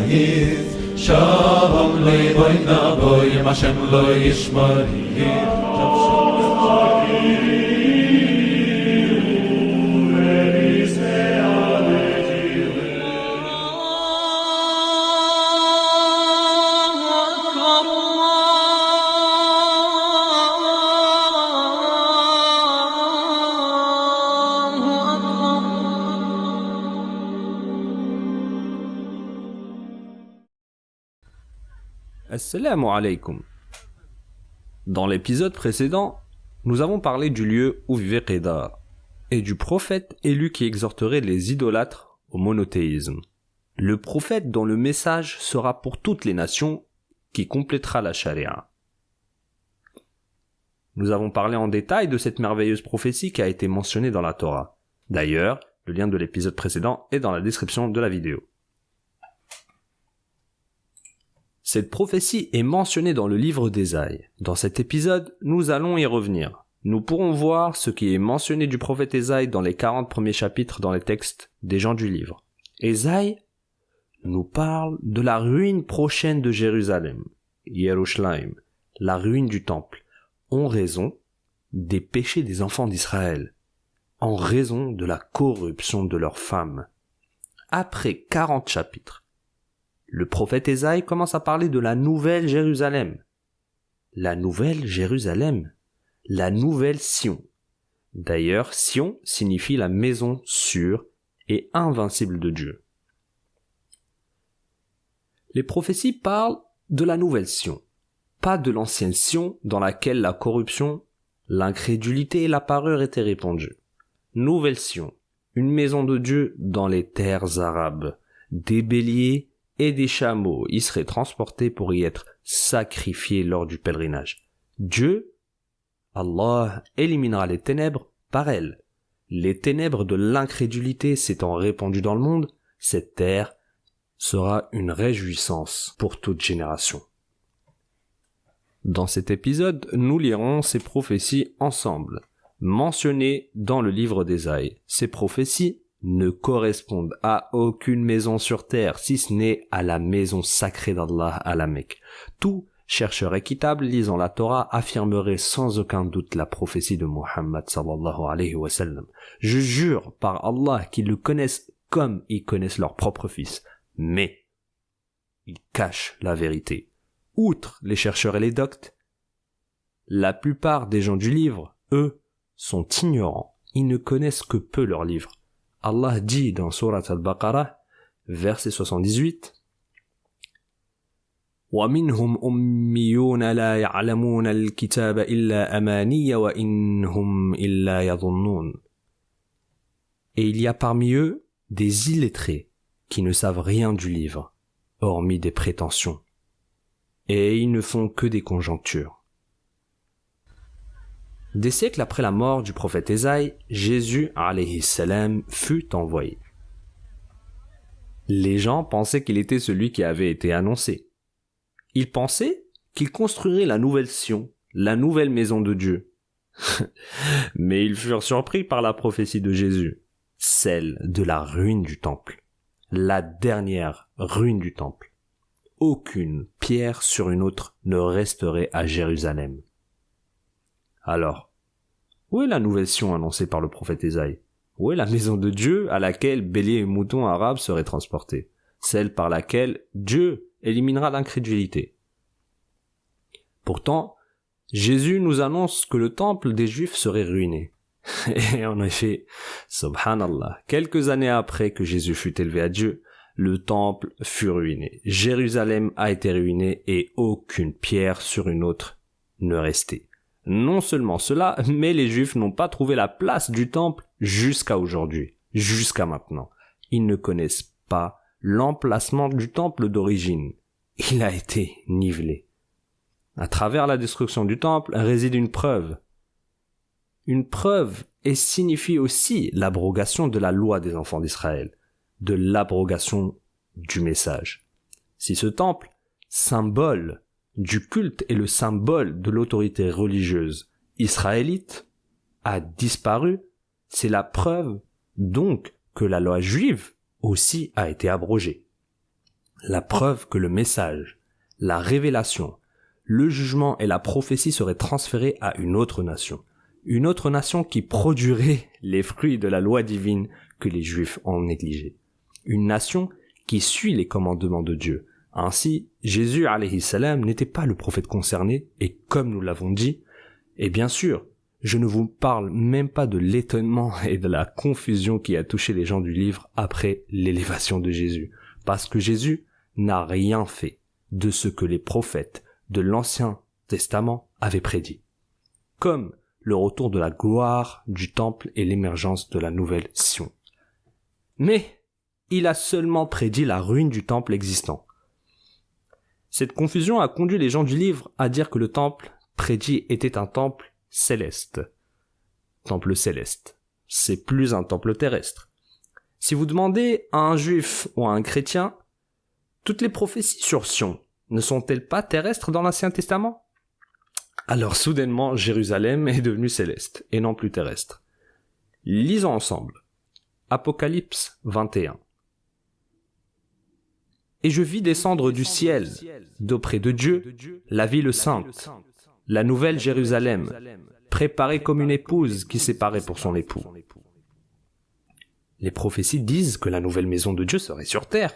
יהיר שלום לבוי נבוי אם השם לא ישמור יהיר Assalamu alaikum. Dans l'épisode précédent, nous avons parlé du lieu où vivait Qidar et du prophète élu qui exhorterait les idolâtres au monothéisme. Le prophète dont le message sera pour toutes les nations qui complétera la charia. Nous avons parlé en détail de cette merveilleuse prophétie qui a été mentionnée dans la Torah. D'ailleurs, le lien de l'épisode précédent est dans la description de la vidéo. Cette prophétie est mentionnée dans le livre d'Ésaïe. Dans cet épisode, nous allons y revenir. Nous pourrons voir ce qui est mentionné du prophète Ésaïe dans les 40 premiers chapitres dans les textes des gens du livre. Ésaïe nous parle de la ruine prochaine de Jérusalem, Yerushalayim, la ruine du temple, en raison des péchés des enfants d'Israël, en raison de la corruption de leurs femmes. Après 40 chapitres, le prophète Ésaïe commence à parler de la nouvelle Jérusalem. La nouvelle Jérusalem, la nouvelle Sion. D'ailleurs, Sion signifie la maison sûre et invincible de Dieu. Les prophéties parlent de la nouvelle Sion, pas de l'ancienne Sion dans laquelle la corruption, l'incrédulité et la parure étaient répandues. Nouvelle Sion, une maison de Dieu dans les terres arabes, des béliers et des chameaux y seraient transportés pour y être sacrifiés lors du pèlerinage. Dieu, Allah, éliminera les ténèbres par elles. Les ténèbres de l'incrédulité s'étant répandues dans le monde, cette terre sera une réjouissance pour toute génération. Dans cet épisode, nous lirons ces prophéties ensemble, mentionnées dans le livre d'Ésaïe. Ces prophéties ne correspondent à aucune maison sur terre, si ce n'est à la maison sacrée d'Allah à la Mecque. Tout chercheur équitable lisant la Torah affirmerait sans aucun doute la prophétie de Muhammad sallallahu alayhi wa sallam. Je jure par Allah qu'ils le connaissent comme ils connaissent leur propre fils, mais ils cachent la vérité. Outre les chercheurs et les doctes, la plupart des gens du livre, eux, sont ignorants. Ils ne connaissent que peu leur livre. Allah dit dans Surat al-Baqarah, verset 78, وَمِنْهُمْ أُمِّيُّونَ لَا يَعْلَمُونَ الْكِتَابَ إِلَّا أَمَانِيَّ وَإِنْهُمْ إِلَّا يَظُنُّونَ. Et il y a parmi eux des illettrés qui ne savent rien du livre, hormis des prétentions, et ils ne font que des conjonctures. Des siècles après la mort du prophète Ésaïe, Jésus alayhi salam fut envoyé. Les gens pensaient qu'il était celui qui avait été annoncé. Ils pensaient qu'il construirait la nouvelle Sion, la nouvelle maison de Dieu. Mais ils furent surpris par la prophétie de Jésus, celle de la ruine du temple, la dernière ruine du temple. Aucune pierre sur une autre ne resterait à Jérusalem. Alors, où est la nouvelle Sion annoncée par le prophète Ésaïe? Où est la maison de Dieu à laquelle béliers et moutons arabes seraient transportés? Celle par laquelle Dieu éliminera l'incrédulité. Pourtant, Jésus nous annonce que le temple des Juifs serait ruiné. Et en effet, subhanallah, quelques années après que Jésus fut élevé à Dieu, le temple fut ruiné. Jérusalem a été ruinée et aucune pierre sur une autre ne restait. Non seulement cela, mais les Juifs n'ont pas trouvé la place du temple jusqu'à aujourd'hui, jusqu'à maintenant. Ils ne connaissent pas l'emplacement du temple d'origine. Il a été nivelé. À travers la destruction du temple réside une preuve. Une preuve et signifie aussi l'abrogation de la loi des enfants d'Israël, de l'abrogation du message. Si ce temple, symbole du culte et le symbole de l'autorité religieuse israélite, a disparu, c'est la preuve donc que la loi juive aussi a été abrogée. La preuve que le message, la révélation, le jugement et la prophétie seraient transférés à une autre nation qui produirait les fruits de la loi divine que les Juifs ont négligés. Une nation qui suit les commandements de Dieu. Ainsi, Jésus alayhi salam n'était pas le prophète concerné, et comme nous l'avons dit, et bien sûr, je ne vous parle même pas de l'étonnement et de la confusion qui a touché les gens du livre après l'élévation de Jésus, parce que Jésus n'a rien fait de ce que les prophètes de l'Ancien Testament avaient prédit, comme le retour de la gloire du temple et l'émergence de la nouvelle Sion. Mais il a seulement prédit la ruine du temple existant. Cette confusion a conduit les gens du livre à dire que le temple prédit était un temple céleste. Temple céleste. C'est plus un temple terrestre. Si vous demandez à un juif ou à un chrétien, toutes les prophéties sur Sion ne sont-elles pas terrestres dans l'Ancien Testament ? Alors soudainement, Jérusalem est devenue céleste et non plus terrestre. Lisons ensemble. Apocalypse 21. Et je vis descendre du ciel, d'auprès de Dieu, la ville sainte, la nouvelle Jérusalem, préparée comme une épouse qui s'est parée pour son époux. Les prophéties disent que la nouvelle maison de Dieu serait sur terre.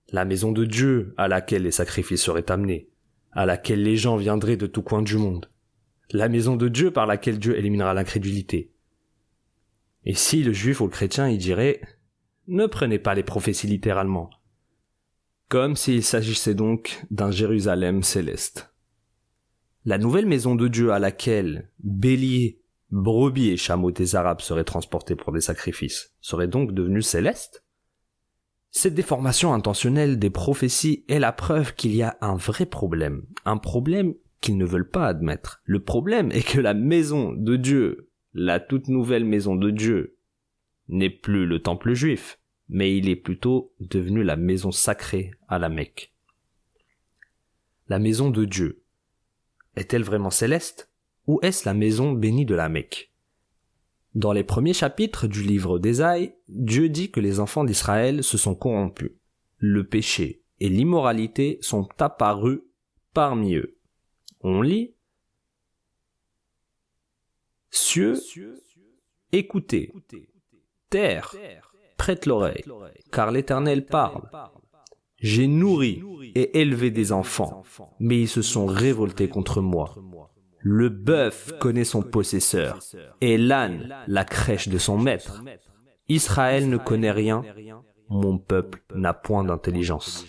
La maison de Dieu à laquelle les sacrifices seraient amenés, à laquelle les gens viendraient de tous coins du monde. La maison de Dieu par laquelle Dieu éliminera l'incrédulité. Et si le juif ou le chrétien y dirait « Ne prenez pas les prophéties littéralement », comme s'il s'agissait donc d'un Jérusalem céleste. La nouvelle maison de Dieu à laquelle béliers, brebis et chameaux des Arabes seraient transportés pour des sacrifices serait donc devenue céleste ? Cette déformation intentionnelle des prophéties est la preuve qu'il y a un vrai problème, un problème qu'ils ne veulent pas admettre. Le problème est que la maison de Dieu, la toute nouvelle maison de Dieu, n'est plus le temple juif, mais il est plutôt devenu la maison sacrée à la Mecque. La maison de Dieu est-elle vraiment céleste, ou est-ce la maison bénie de la Mecque ? Dans les premiers chapitres du livre d'Ésaïe, Dieu dit que les enfants d'Israël se sont corrompus. Le péché et l'immoralité sont apparus parmi eux. On lit « Cieux, écoutez, terre, prête l'oreille, car l'Éternel parle. J'ai nourri et élevé des enfants, mais ils se sont révoltés contre moi. Le bœuf connaît son possesseur, et l'âne la crèche de son maître. Israël ne connaît rien, mon peuple n'a point d'intelligence. »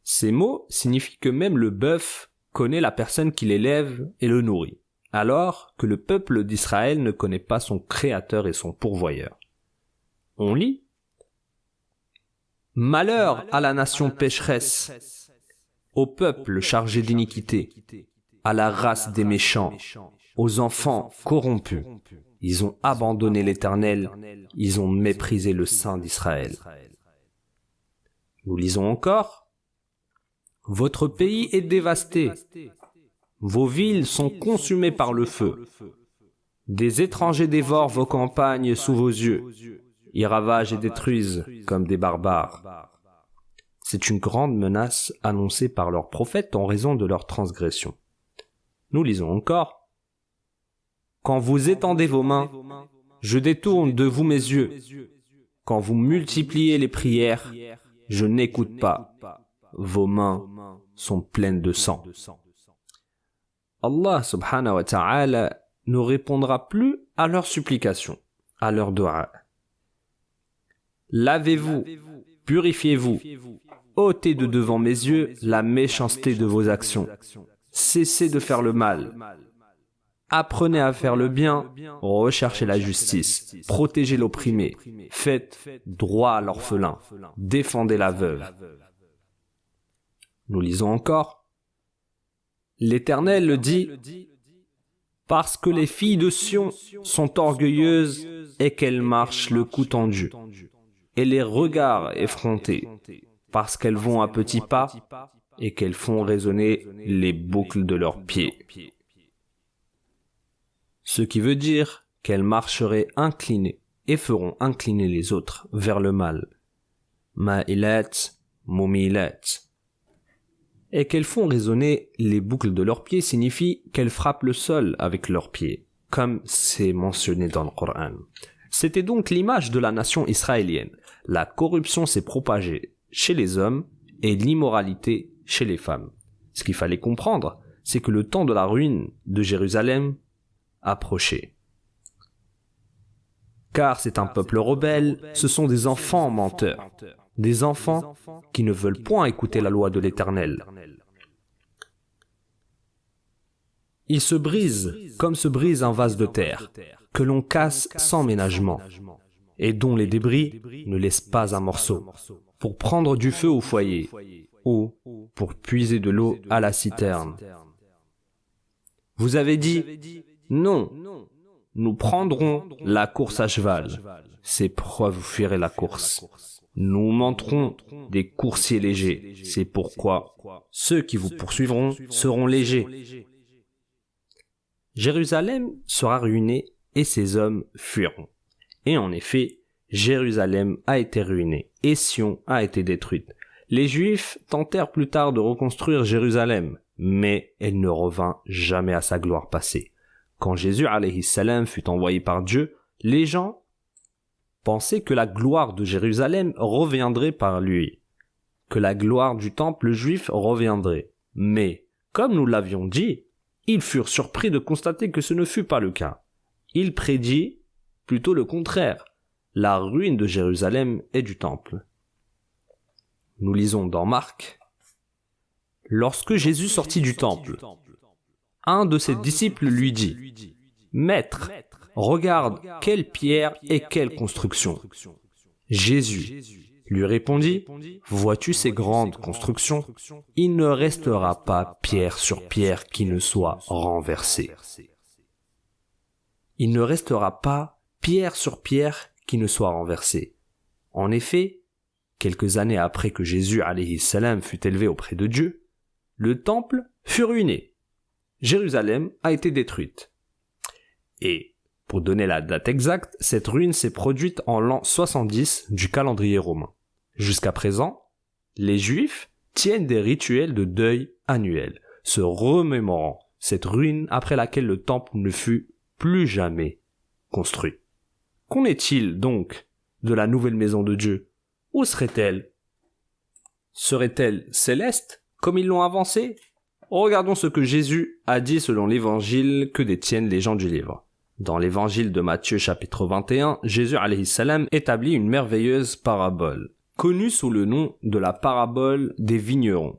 Ces mots signifient que même le bœuf connaît la personne qui l'élève et le nourrit, alors que le peuple d'Israël ne connaît pas son créateur et son pourvoyeur. On lit « Malheur à la nation pécheresse, au peuple chargé d'iniquité, à la race des méchants, aux enfants corrompus. Ils ont abandonné l'Éternel, ils ont méprisé le Saint d'Israël. » Nous lisons encore « Votre pays est dévasté, vos villes sont consumées par le feu. Des étrangers dévorent vos campagnes sous vos yeux. Ils ravagent et détruisent comme des barbares. » C'est une grande menace annoncée par leurs prophètes en raison de leur transgression. Nous lisons encore. « Quand vous étendez vos mains, je détourne de vous mes yeux. Quand vous multipliez les prières, je n'écoute pas. Vos mains sont pleines de sang. » Allah subhanahu wa ta'ala ne répondra plus à leurs supplications, à leurs doigts. Lavez-vous, purifiez-vous, ôtez de devant mes yeux la méchanceté de vos actions. Cessez de faire le mal. Apprenez à faire le bien, recherchez la justice, protégez l'opprimé, faites droit à l'orphelin, défendez la veuve. Nous lisons encore. L'Éternel le dit, parce que les filles de Sion sont orgueilleuses et qu'elles marchent le cou tendu, et les regards effrontés, parce qu'elles vont à petits pas et qu'elles font résonner les boucles de leurs pieds. Ce qui veut dire qu'elles marcheraient inclinées et feront incliner les autres vers le mal. ma'ilat, mumilat. Et qu'elles font résonner les boucles de leurs pieds signifie qu'elles frappent le sol avec leurs pieds, comme c'est mentionné dans le Coran. C'était donc l'image de la nation israélienne. La corruption s'est propagée chez les hommes et l'immoralité chez les femmes. Ce qu'il fallait comprendre, c'est que le temps de la ruine de Jérusalem approchait. Car c'est un peuple rebelle, ce sont des enfants menteurs, des enfants qui ne veulent point écouter la loi de l'Éternel. Ils se brisent comme se brise un vase de terre, que l'on casse sans ménagement, et dont les débris ne laissent pas un morceau, pour prendre du feu au foyer, ou pour puiser de l'eau à la citerne. Vous avez dit, non, nous prendrons la course à cheval, c'est pourquoi vous fuirez la course. Nous monterons des coursiers légers, c'est pourquoi ceux qui vous poursuivront seront légers. Jérusalem sera ruinée et ses hommes fuiront. Et en effet, Jérusalem a été ruinée et Sion a été détruite. Les Juifs tentèrent plus tard de reconstruire Jérusalem, mais elle ne revint jamais à sa gloire passée. Quand Jésus alayhi salam fut envoyé par Dieu, les gens pensaient que la gloire de Jérusalem reviendrait par lui, que la gloire du temple juif reviendrait. Mais, comme nous l'avions dit, ils furent surpris de constater que ce ne fut pas le cas. Il prédit plutôt le contraire, la ruine de Jérusalem et du temple. Nous lisons dans Marc. Lorsque Jésus sortit du temple, un de ses disciples lui dit, « Maître, regarde quelle pierre et quelle construction. » Jésus lui répondit, « Vois-tu ces grandes constructions? Il ne restera pas pierre sur pierre qui ne soit renversée. » Il ne restera pas pierre sur pierre qui ne soit renversée. En effet, quelques années après que Jésus alayhi salam fut élevé auprès de Dieu, le temple fut ruiné. Jérusalem a été détruite. Et, pour donner la date exacte, cette ruine s'est produite en l'an 70 du calendrier romain. Jusqu'à présent, les Juifs tiennent des rituels de deuil annuels, se remémorant cette ruine après laquelle le temple ne fut plus jamais construit. Qu'en est-il donc de la nouvelle maison de Dieu? Où serait-elle? Serait-elle céleste, comme ils l'ont avancé? Regardons ce que Jésus a dit selon l'évangile que détiennent les gens du livre. Dans l'évangile de Matthieu chapitre 21, Jésus alayhi salam établit une merveilleuse parabole, connue sous le nom de la parabole des vignerons.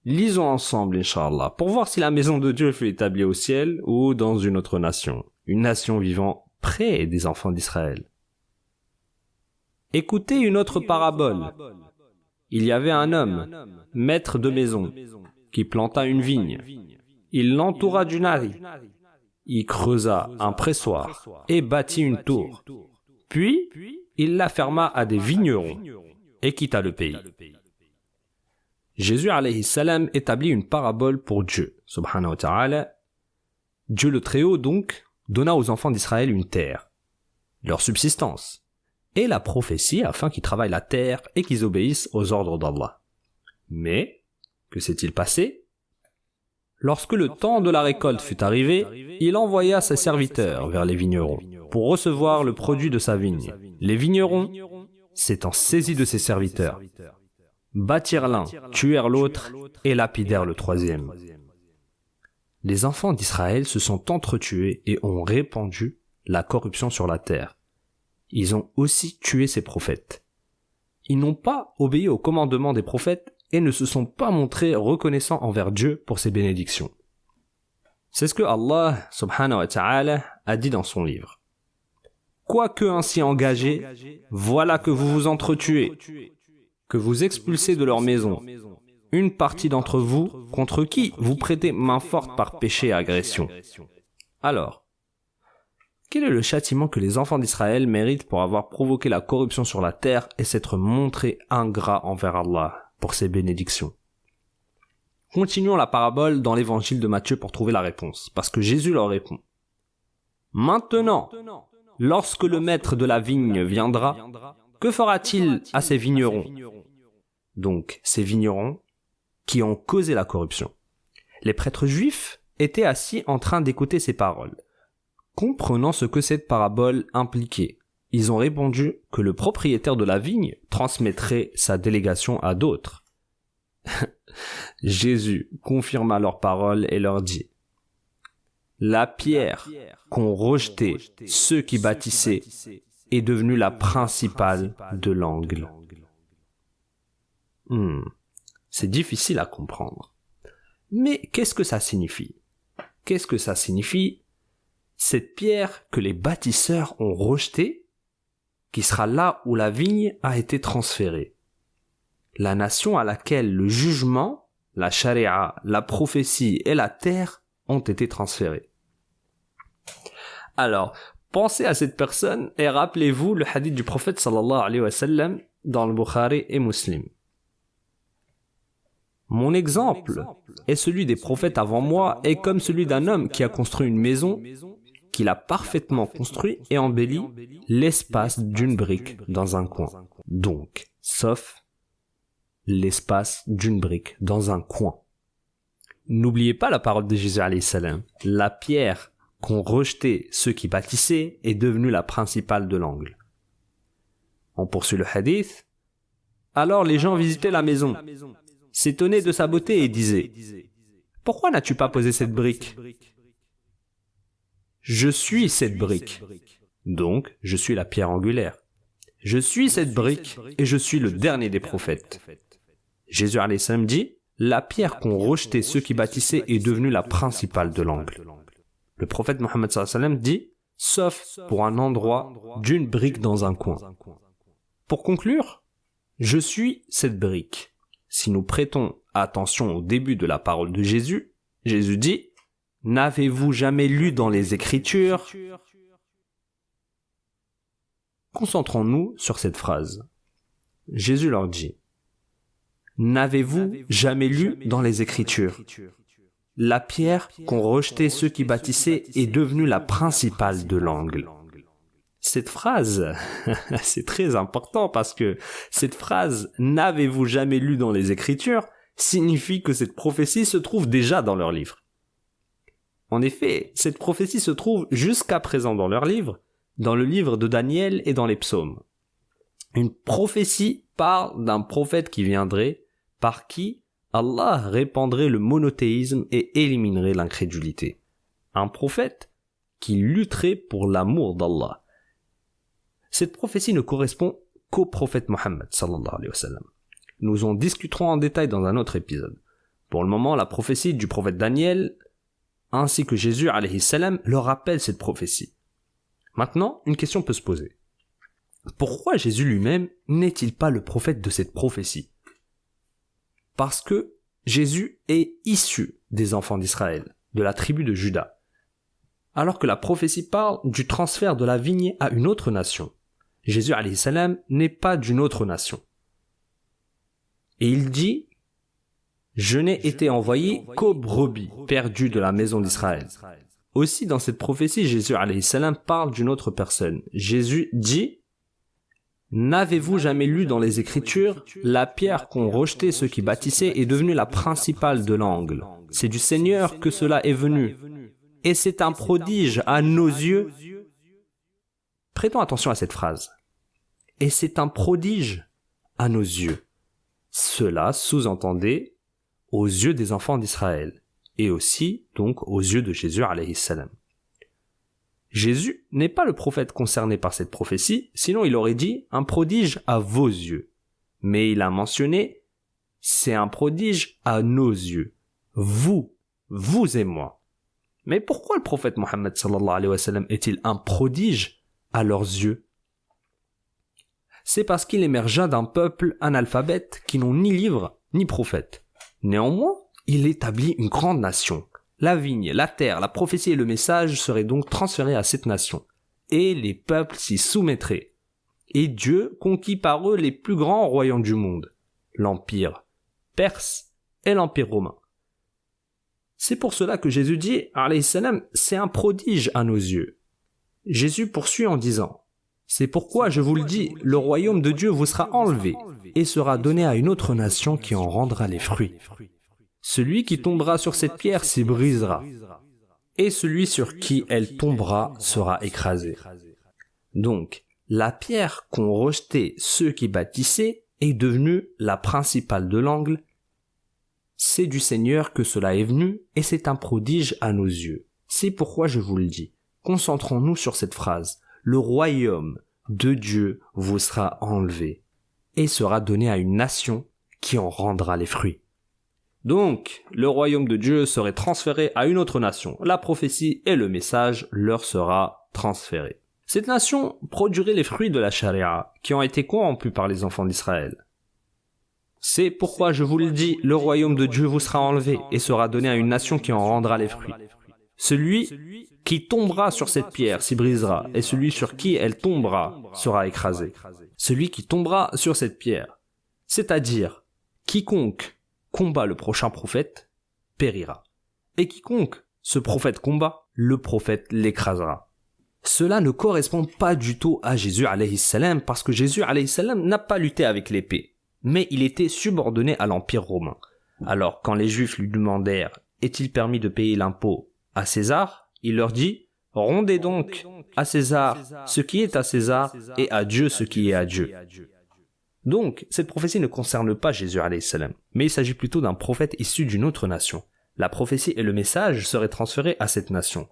Lisons ensemble, Inch'Allah, pour voir si la maison de Dieu fut établie au ciel ou dans une autre nation, une nation vivant près des enfants d'Israël. Écoutez une autre parabole. Il y avait un homme, maître de maison, qui planta une vigne. Il l'entoura d'une haie. Il creusa un pressoir et bâtit une tour. Puis, il la ferma à des vignerons et quitta le pays. Jésus alayhi salam établit une parabole pour Dieu, subhanahu wa ta'ala. Dieu le Très-Haut donc donna aux enfants d'Israël une terre, leur subsistance, et la prophétie afin qu'ils travaillent la terre et qu'ils obéissent aux ordres d'Allah. Mais, que s'est-il passé? Lorsque le temps de la récolte fut arrivé, il envoya ses serviteurs vers les vignerons pour recevoir le produit de sa vigne. Les vignerons, s'étant saisis de ses serviteurs, bâtirent l'un, tuèrent l'autre et lapidèrent le troisième. Les enfants d'Israël se sont entretués et ont répandu la corruption sur la terre. Ils ont aussi tué ses prophètes. Ils n'ont pas obéi au commandement des prophètes et ne se sont pas montrés reconnaissants envers Dieu pour ses bénédictions. C'est ce que Allah subhanahu wa ta'ala a dit dans son livre. Quoique ainsi engagés, voilà que vous vous entretuez, que vous expulsez de leur maison une partie d'entre vous contre qui vous prêtez main forte par péché et agression. Alors, quel est le châtiment que les enfants d'Israël méritent pour avoir provoqué la corruption sur la terre et s'être montrés ingrats envers Allah pour ses bénédictions? Continuons la parabole dans l'évangile de Matthieu pour trouver la réponse, parce que Jésus leur répond. Maintenant, lorsque le maître de la vigne viendra, que fera-t-il à ces vignerons? Donc, ces vignerons qui ont causé la corruption. Les prêtres juifs étaient assis en train d'écouter ces paroles. Comprenant ce que cette parabole impliquait, ils ont répondu que le propriétaire de la vigne transmettrait sa délégation à d'autres. Jésus confirma leurs paroles et leur dit: la pierre qu'ont rejetée ceux qui bâtissaient est devenue la principale de l'angle. C'est difficile à comprendre. Mais qu'est-ce que ça signifie? Qu'est-ce que ça signifie? Cette pierre que les bâtisseurs ont rejetée, qui sera là où la vigne a été transférée. La nation à laquelle le jugement, la charia, la prophétie et la terre ont été transférés. Alors, pensez à cette personne et rappelez-vous le hadith du prophète sallallahu alayhi wa sallam dans le Bukhari et Muslim. Mon exemple est celui des prophètes avant moi et comme celui d'un homme qui a construit une maison, qu'il a parfaitement construit et embelli l'espace d'une brique dans un coin. Donc, sauf l'espace d'une brique dans un coin. N'oubliez pas la parole de Jésus alayhi salam. La pierre qu'ont rejeté ceux qui bâtissaient est devenue la principale de l'angle. On poursuit le hadith. Alors les gens visitaient la maison, s'étonnaient de sa beauté et disaient: pourquoi n'as-tu pas posé cette brique? Je suis cette brique. Donc, je suis la pierre angulaire. Je suis cette brique et je suis le dernier des prophètes. Jésus alayhi salam dit: la pierre qu'ont rejeté ceux qui bâtissaient est devenue la principale de l'angle. Le prophète Mohammed sallallahu alayhi wa sallam dit: sauf pour un endroit d'une brique dans un coin. Pour conclure, je suis cette brique. Si nous prêtons attention au début de la parole de Jésus, Jésus dit: n'avez-vous jamais lu dans les Écritures? Concentrons-nous sur cette phrase. Jésus leur dit: n'avez-vous jamais lu dans les Écritures? La pierre qu'ont rejetée ceux qui bâtissaient est devenue la principale de l'angle. Cette phrase, c'est très important parce que cette phrase « n'avez-vous jamais lu dans les Écritures » signifie que cette prophétie se trouve déjà dans leur livre. En effet, cette prophétie se trouve jusqu'à présent dans leur livre, dans le livre de Daniel et dans les psaumes. Une prophétie parle d'un prophète qui viendrait, par qui Allah répandrait le monothéisme et éliminerait l'incrédulité. Un prophète qui lutterait pour l'amour d'Allah. Cette prophétie ne correspond qu'au prophète Mohammed sallallahu alayhi wa sallam. Nous en discuterons en détail dans un autre épisode. Pour le moment, la prophétie du prophète Daniel ainsi que Jésus alayhi salam leur rappelle cette prophétie. Maintenant, une question peut se poser. Pourquoi Jésus lui-même n'est-il pas le prophète de cette prophétie? Parce que Jésus est issu des enfants d'Israël, de la tribu de Juda, alors que la prophétie parle du transfert de la vigne à une autre nation. Jésus alayhi salam n'est pas d'une autre nation. Et il dit: je n'ai été envoyé qu'aux brebis perdues de la maison d'Israël. Aussi, dans cette prophétie, Jésus alayhi salam parle d'une autre personne. Jésus dit: n'avez-vous jamais lu dans les Écritures, la pierre qu'ont rejetée ceux qui bâtissaient est devenue la principale de l'angle. C'est du Seigneur que cela est venu. Et c'est un prodige à nos yeux. Prêtons attention à cette phrase. Et c'est un prodige à nos yeux. Cela sous-entendait aux yeux des enfants d'Israël. Et aussi, donc, aux yeux de Jésus alayhi salam. Jésus n'est pas le prophète concerné par cette prophétie, sinon il aurait dit un prodige à vos yeux. Mais il a mentionné c'est un prodige à nos yeux. Vous et moi. Mais pourquoi le prophète Mohammed sallallahu alayhi wa sallam est-il un prodige à leurs yeux? C'est parce qu'il émergea d'un peuple analphabète qui n'ont ni livre ni prophète. Néanmoins, il établit une grande nation. La vigne, la terre, la prophétie et le message seraient donc transférés à cette nation. Et les peuples s'y soumettraient. Et Dieu conquit par eux les plus grands royaumes du monde. L'empire perse et l'empire romain. C'est pour cela que Jésus dit, alayhi salam, c'est un prodige à nos yeux. Jésus poursuit en disant: C'est pourquoi je vous le dis, le royaume de Dieu vous sera enlevé et sera donné à une autre nation qui en rendra les fruits. Celui qui tombera sur cette pierre s'y brisera, et celui sur qui elle tombera sera écrasé. Donc, la pierre qu'ont rejetée ceux qui bâtissaient est devenue la principale de l'angle. C'est du Seigneur que cela est venu, et c'est un prodige à nos yeux. C'est pourquoi je vous le dis. Concentrons-nous sur cette phrase. Le royaume de Dieu vous sera enlevé et sera donné à une nation qui en rendra les fruits. Donc, le royaume de Dieu serait transféré à une autre nation. La prophétie et le message leur sera transféré. Cette nation produirait les fruits de la charia qui ont été corrompus par les enfants d'Israël. C'est pourquoi je vous le dis, le royaume de Dieu vous sera enlevé et sera donné à une nation qui en rendra les fruits. Celui qui tombera sur cette pierre s'y brisera, et celui sur qui elle tombera sera écrasé. Celui qui tombera sur cette pierre, c'est-à-dire quiconque combat le prochain prophète, périra. Et quiconque ce prophète combat, le prophète l'écrasera. Cela ne correspond pas du tout à Jésus alayhi salam, parce que Jésus alayhi salam n'a pas lutté avec l'épée, mais il était subordonné à l'Empire romain. Alors quand les Juifs lui demandèrent « Est-il permis de payer l'impôt à César ?» il leur dit « Rendez donc à César ce qui est à César et à Dieu ce qui est à Dieu. » Donc, cette prophétie ne concerne pas Jésus alayhi salam, mais il s'agit plutôt d'un prophète issu d'une autre nation. La prophétie et le message seraient transférés à cette nation.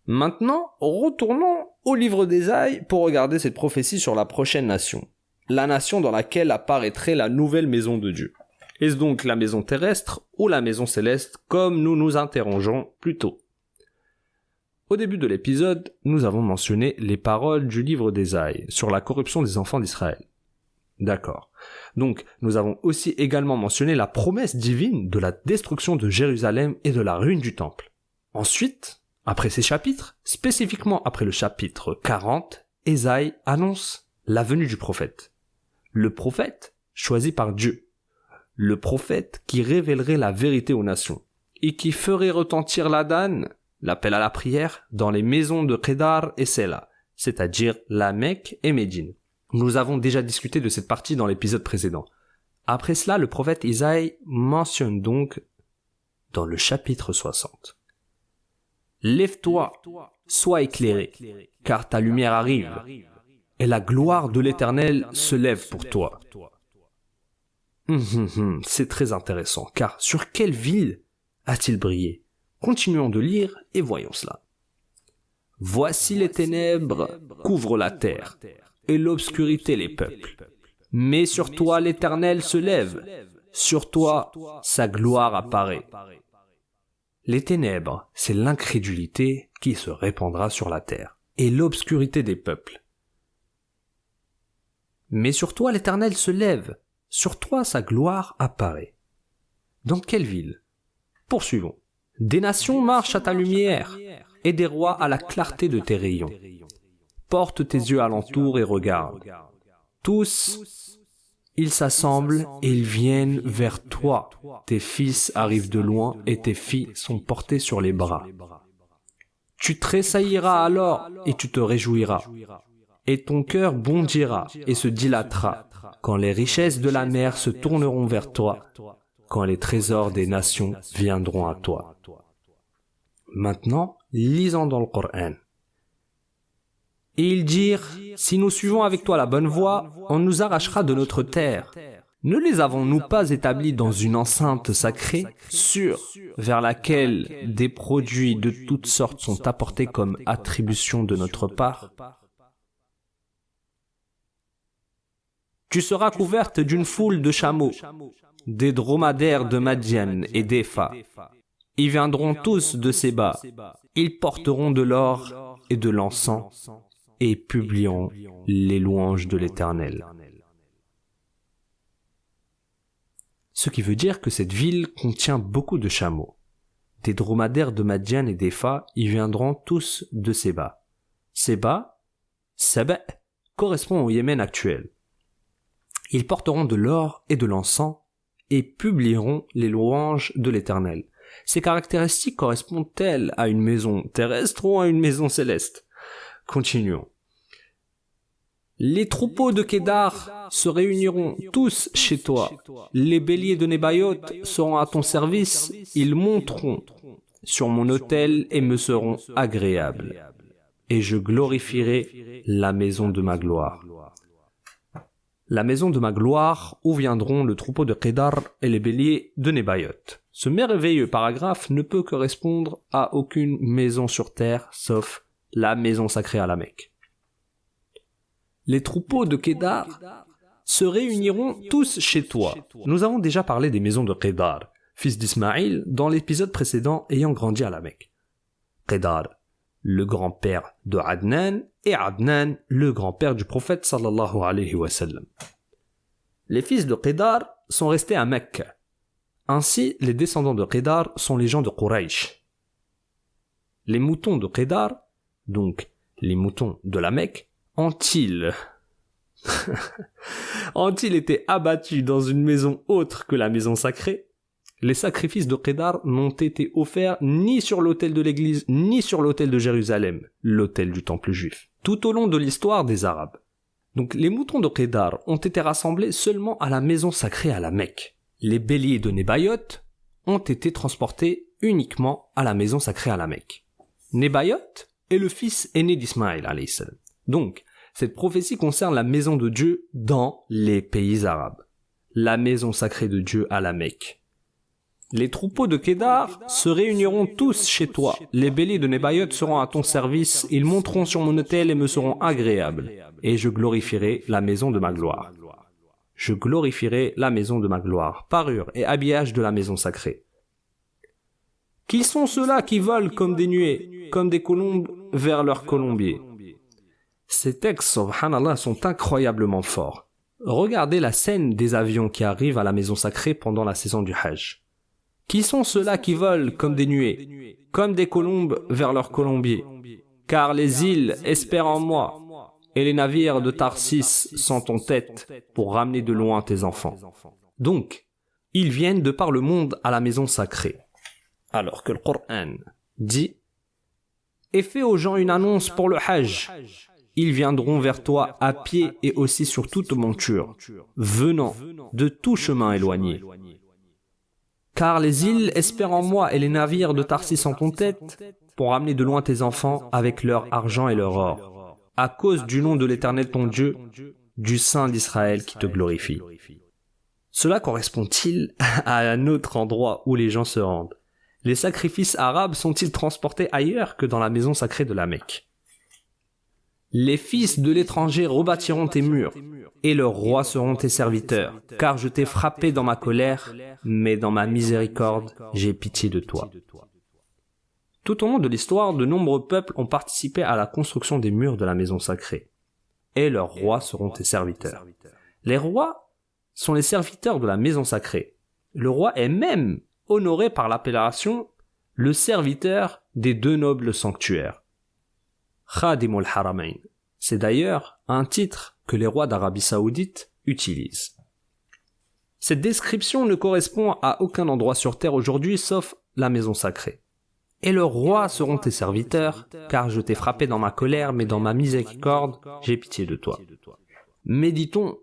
Maintenant, retournons au livre d'Ésaïe pour regarder cette prophétie sur la prochaine nation. La nation dans laquelle apparaîtrait la nouvelle maison de Dieu. Est-ce donc la maison terrestre ou la maison céleste, comme nous nous interrogeons plus tôt? Au début de l'épisode, nous avons mentionné les paroles du livre d'Ésaïe sur la corruption des enfants d'Israël. D'accord. Donc, nous avons aussi également mentionné la promesse divine de la destruction de Jérusalem et de la ruine du temple. Ensuite, après ces chapitres, spécifiquement après le chapitre 40, Ésaïe annonce la venue du prophète. Le prophète choisi par Dieu. Le prophète qui révélerait la vérité aux nations et qui ferait retentir l'adhan, l'appel à la prière, dans les maisons de Kedar et Sela, c'est-à-dire la Mecque et Médine. Nous avons déjà discuté de cette partie dans l'épisode précédent. Après cela, le prophète Isaïe mentionne donc dans le chapitre 60. Lève-toi, sois éclairé, car ta lumière arrive, et la gloire de l'Éternel se lève pour toi. C'est très intéressant, car sur quelle ville a-t-il brillé? Continuons de lire et voyons cela. Voici les ténèbres couvrent la terre, et l'obscurité les peuples. Mais sur toi l'Éternel se lève, sur toi sa gloire apparaît. Les ténèbres, c'est l'incrédulité qui se répandra sur la terre, et l'obscurité des peuples. Mais sur toi l'Éternel se lève, sur toi sa gloire apparaît. Dans quelle ville? Poursuivons. Des nations marchent à ta lumière, et des rois à la clarté de tes rayons. Porte tes yeux alentour et regarde. Tous, ils s'assemblent et ils viennent vers toi. Tes fils arrivent de loin et tes filles sont portées sur les bras. Tu tressailliras alors et tu te réjouiras. Et ton cœur bondira et se dilatera quand les richesses de la mer se tourneront vers toi, quand les trésors des nations viendront à toi. Maintenant, lisons dans le Coran. Et ils dirent, si nous suivons avec toi la bonne voie, on nous arrachera de notre terre. Ne les avons-nous pas établis dans une enceinte sacrée, sûre, vers laquelle des produits de toutes sortes sont apportés comme attribution de notre part? Tu seras couverte d'une foule de chameaux, des dromadaires de Madian et d'Epha. Ils viendront tous de Séba. Ils porteront de l'or et de l'encens et publieront les louanges de l'Éternel. Ce qui veut dire que cette ville contient beaucoup de chameaux. Des dromadaires de Madian et d'Epha y viendront tous de Séba. Séba, Saba, correspond au Yémen actuel. Ils porteront de l'or et de l'encens et publieront les louanges de l'Éternel. Ces caractéristiques correspondent-elles à une maison terrestre ou à une maison céleste? Continuons. Les troupeaux de Kédar se réuniront tous chez toi. Les béliers de Nébaïot seront à ton service. Ils monteront sur mon autel et me seront agréables. Et je glorifierai la maison de ma gloire. La maison de ma gloire, où viendront le troupeau de Kédar et les béliers de Nébaïot. Ce merveilleux paragraphe ne peut correspondre à aucune maison sur terre, sauf la maison sacrée à la Mecque. Les troupeaux de Kédar se réuniront tous chez toi. Nous avons déjà parlé des maisons de Kédar, fils d'Ismaïl, dans l'épisode précédent ayant grandi à la Mecque. Kédar, le grand-père de Adnan, et Adnan, le grand-père du prophète sallallahu alayhi wa sallam. Les fils de Kédar sont restés à Mecque. Ainsi, les descendants de Kédar sont les gens de Quraysh. Les moutons de Kédar, donc les moutons de la Mecque, ont-ils été abattus dans une maison autre que la maison sacrée? Les sacrifices de Kédar n'ont été offerts ni sur l'autel de l'église, ni sur l'autel de Jérusalem, l'autel du temple juif, tout au long de l'histoire des Arabes. Donc les moutons de Kédar ont été rassemblés seulement à la maison sacrée à la Mecque. Les béliers de Nébaïot ont été transportés uniquement à la maison sacrée à la Mecque. Nébaïot est le fils aîné d'Ismaïl alayhi salam. Donc, cette prophétie concerne la maison de Dieu dans les pays arabes. La maison sacrée de Dieu à la Mecque. Les troupeaux de Kédar se réuniront tous chez toi. Les béliers de Nébaïot seront à ton service. Ils monteront sur mon autel et me seront agréables. Et je glorifierai la maison de ma gloire. Je glorifierai la maison de ma gloire. Parure et habillage de la maison sacrée. Qui sont ceux-là qui volent comme des nuées, comme des colombes vers leur colombier? Ces textes, subhanallah, sont incroyablement forts. Regardez la scène des avions qui arrivent à la maison sacrée pendant la saison du Hajj. Qui sont ceux-là qui volent comme des nuées, comme des colombes vers leur colombier? Car les îles espèrent en moi, et les navires de Tarsis sont en tête pour ramener de loin tes enfants. Donc, ils viennent de par le monde à la maison sacrée. Alors que le Coran dit « Et fais aux gens une annonce pour le Hajj. Ils viendront vers toi à pied et aussi sur toute monture, venant de tout chemin éloigné. Car les îles espèrent en moi et les navires de Tarsis sont en tête pour ramener de loin tes enfants avec leur argent et leur or, à cause du nom de l'Éternel ton Dieu, du Saint d'Israël qui te glorifie. » Cela correspond-il à un autre endroit où les gens se rendent? Les sacrifices arabes sont-ils transportés ailleurs que dans la maison sacrée de la Mecque? Les fils de l'étranger rebâtiront tes murs, et leurs rois seront tes serviteurs, car je t'ai frappé dans ma colère, mais dans ma miséricorde, j'ai pitié de toi. Tout au long de l'histoire, de nombreux peuples ont participé à la construction des murs de la maison sacrée, et leurs rois seront tes serviteurs. Les rois sont les serviteurs de la maison sacrée. Le roi est même honoré par l'appellation le serviteur des deux nobles sanctuaires. Khadimul Haramain. C'est d'ailleurs un titre que les rois d'Arabie Saoudite utilisent. Cette description ne correspond à aucun endroit sur terre aujourd'hui sauf la maison sacrée. Et leurs rois seront tes serviteurs, car je t'ai frappé dans ma colère, mais dans ma miséricorde, j'ai pitié de toi. Méditons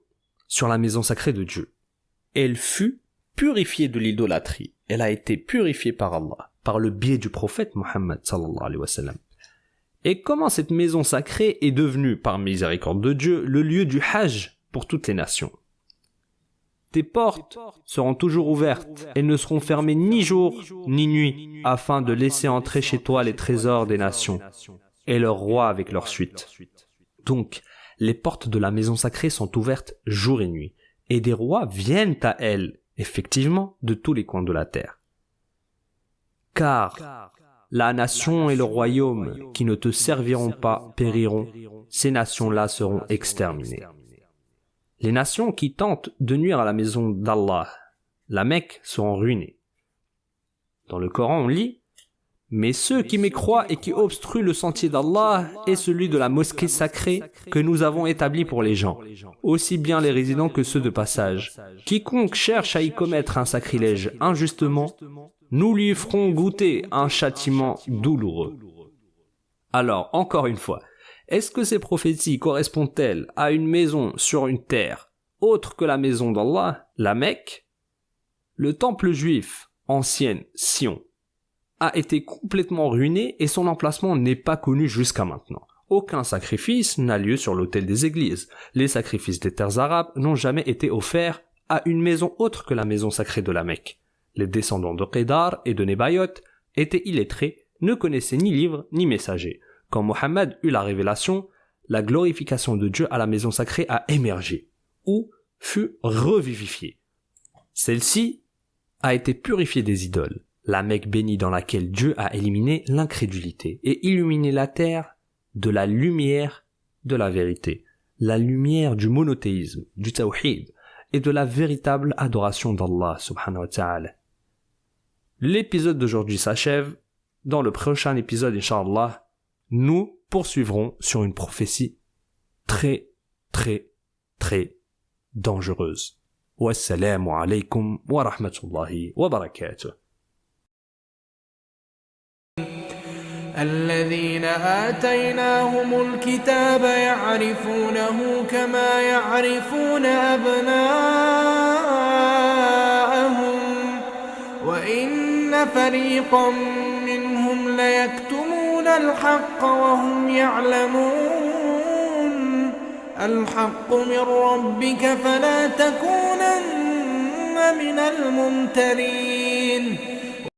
sur la maison sacrée de Dieu. Elle fut purifiée de l'idolâtrie. Elle a été purifiée par Allah, par le biais du prophète Mohammed sallallahu alayhi wa sallam. Et comment cette maison sacrée est devenue, par miséricorde de Dieu, le lieu du Hajj pour toutes les nations. Tes portes seront toujours ouvertes et ne seront fermées ni jour ni nuit, afin de laisser entrer chez toi les trésors des nations et leurs rois avec leur suite. Donc, les portes de la maison sacrée sont ouvertes jour et nuit, et des rois viennent à elles, effectivement, de tous les coins de la terre. Car la nation et le royaume qui ne te serviront pas périront, ces nations-là seront exterminées. Les nations qui tentent de nuire à la maison d'Allah, la Mecque, seront ruinées. Dans le Coran, on lit « Mais ceux qui mécroient et qui obstruent le sentier d'Allah est celui de la mosquée sacrée que nous avons établie pour les gens, aussi bien les résidents que ceux de passage. Quiconque cherche à y commettre un sacrilège injustement, nous lui ferons goûter un châtiment douloureux. » Alors, encore une fois, Est-ce que ces prophéties correspondent-elles à une maison sur une terre autre que la maison d'Allah, la Mecque? Le temple juif, ancienne Sion, a été complètement ruiné et son emplacement n'est pas connu jusqu'à maintenant. Aucun sacrifice n'a lieu sur l'autel des églises. Les sacrifices des terres arabes n'ont jamais été offerts à une maison autre que la maison sacrée de la Mecque. Les descendants de Qédar et de Nébaïot étaient illettrés, ne connaissaient ni livre ni messager. Quand Mohammed eut la révélation, la glorification de Dieu à la maison sacrée a émergé, ou fut revivifiée. Celle-ci a été purifiée des idoles, la Mecque bénie dans laquelle Dieu a éliminé l'incrédulité et illuminé la terre de la lumière de la vérité, la lumière du monothéisme, du tawhid et de la véritable adoration d'Allah subhanahu wa ta'ala. L'épisode d'aujourd'hui s'achève. Dans le prochain épisode, Inch'Allah, nous poursuivrons sur une prophétie très, très, très dangereuse. Wassalamu alaykum wa rahmatullahi wa barakatuh. الذين آتيناهم الكتاب يعرفونه كما يعرفون أبناءهم وإن فريقا منهم ليكتمون الحق وهم يعلمون الحق من ربك فلا تكونن من الممترين